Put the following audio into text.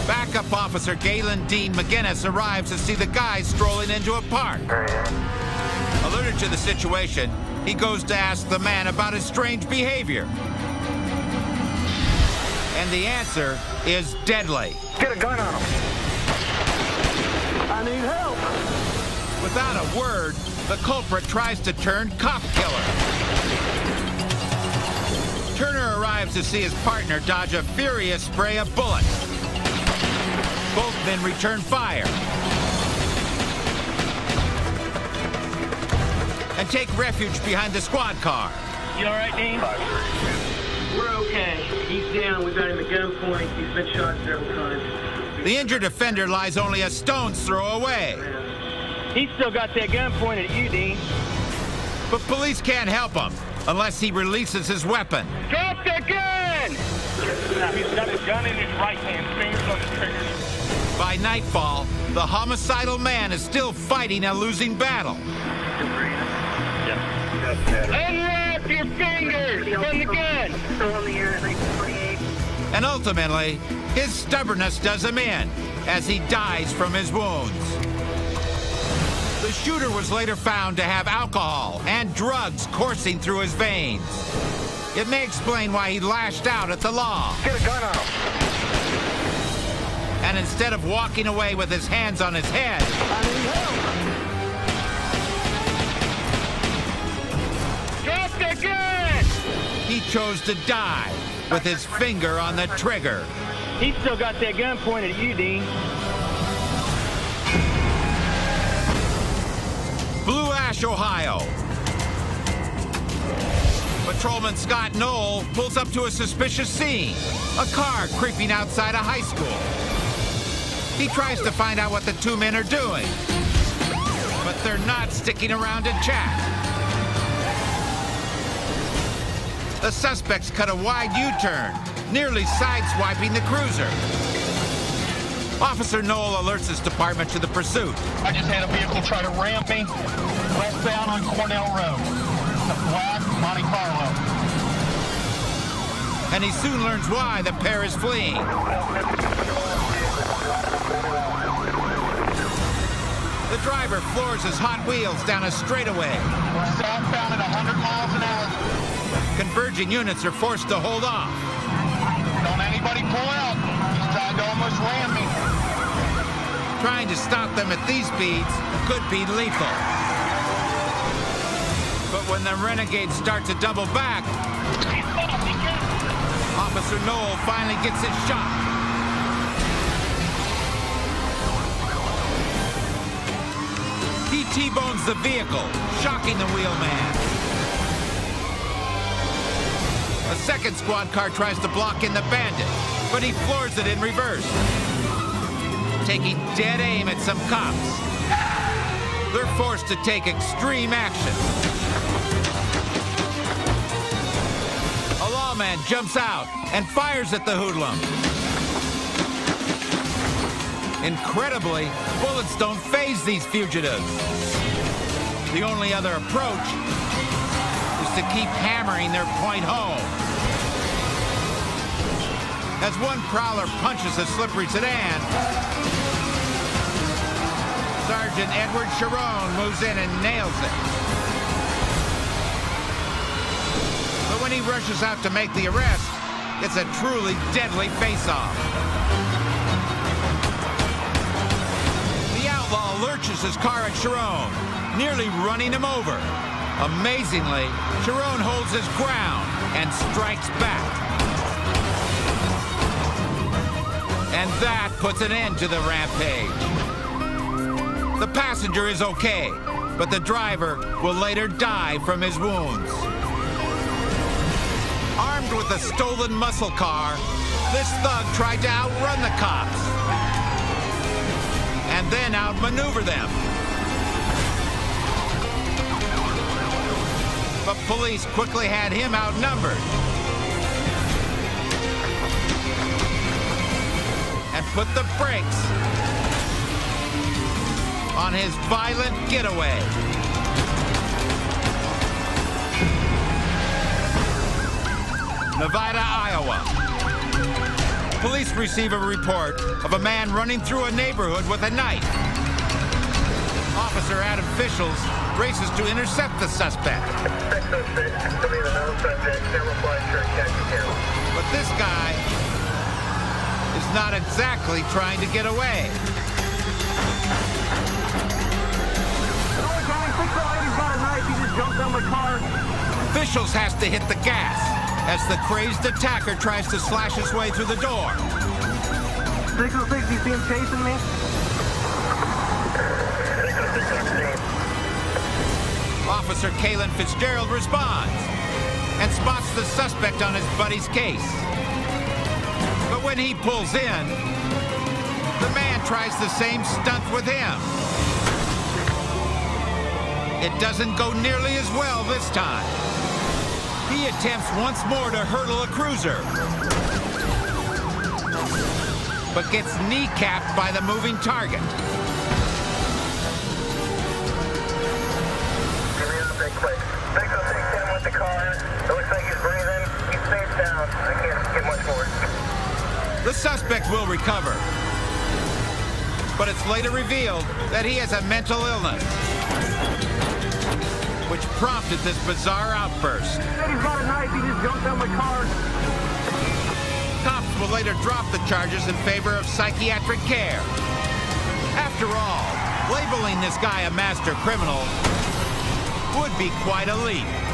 Backup Officer Galen Dean McGinnis arrives to see the guy strolling into a park. Alerted to the situation, he goes to ask the man about his strange behavior. And the answer is deadly. Get a gun on him. I need help. Without a word, the culprit tries to turn cop killer. Turner arrives to see his partner dodge a furious spray of bullets. Both men return fire and take refuge behind the squad car. You all right, Dean? We're okay. He's down. We got him at gunpoint. He's been shot several times. The injured offender lies only a stone's throw away. He's still got that gun pointed at you, Dean. But police can't help him unless he releases his weapon. Drop the gun! He's got the gun in his right hand, fingers on the trigger. By nightfall, the homicidal man is still fighting a losing battle. Unwrap your fingers from the gun! And ultimately, his stubbornness does him in as he dies from his wounds. The shooter was later found to have alcohol and drugs coursing through his veins. It may explain why he lashed out at the law. Get a gun on him. And instead of walking away with his hands on his head, I need help. Drop the gun! he chose to die with his finger on the trigger. He's still got that gun pointed at you, Dean. Blue Ash, Ohio. Patrolman Scott Knoll pulls up to a suspicious scene. A car creeping outside a high school. He tries to find out what the two men are doing. But they're not sticking around to chat. The suspects cut a wide U-turn, nearly sideswiping the cruiser. Officer Knoll alerts his department to the pursuit. I just had a vehicle try to ram me westbound on Cornell Road. A black Monte Carlo. And he soon learns why the pair is fleeing. The driver floors his Hot Wheels down a straightaway. Southbound at 100 miles an hour. Converging units are forced to hold off. Don't anybody pull out. He's tried to almost ram me. Trying to stop them at these speeds could be lethal. But when the renegades start to double back, Officer Knoll finally gets his shot. He T-bones the vehicle, shocking the wheelman. A second squad car tries to block in the bandit, but he floors it in reverse, taking dead aim at some cops. They're forced to take extreme action. A lawman jumps out and fires at the hoodlum. Incredibly, bullets don't faze these fugitives. The only other approach is to keep hammering their point home. As one prowler punches a slippery sedan, Sergeant Edward Sharon moves in and nails it. But when he rushes out to make the arrest, it's a truly deadly face-off. The outlaw lurches his car at Sharon, nearly running him over. Amazingly, Sharon holds his ground and strikes back. And that puts an end to the rampage. The passenger is okay, but the driver will later die from his wounds. Armed with a stolen muscle car, this thug tried to outrun the cops and then outmaneuver them. But police quickly had him outnumbered and put the brakes on his violent getaway. Nevada, Iowa. Police receive a report of a man running through a neighborhood with a knife. Officer Adam Fischels races to intercept the suspect. But this guy is not exactly trying to get away. Fischels has to hit the gas as the crazed attacker tries to slash his way through the door. 606, you see him chasing me? Officer Kalen Fitzgerald responds and spots the suspect on his buddy's case. But when he pulls in, the man tries the same stunt with him. It doesn't go nearly as well this time. He attempts once more to hurdle a cruiser, but gets kneecapped by the moving target. With the car. It looks like he's breathing. He's face down. I can't get much more. The suspect will recover, but it's later revealed that he has a mental illness, which prompted this bizarre outburst. He's got a knife. He just jumped out my car. Cops will later drop the charges in favor of psychiatric care. After all, labeling this guy a master criminal would be quite a leap.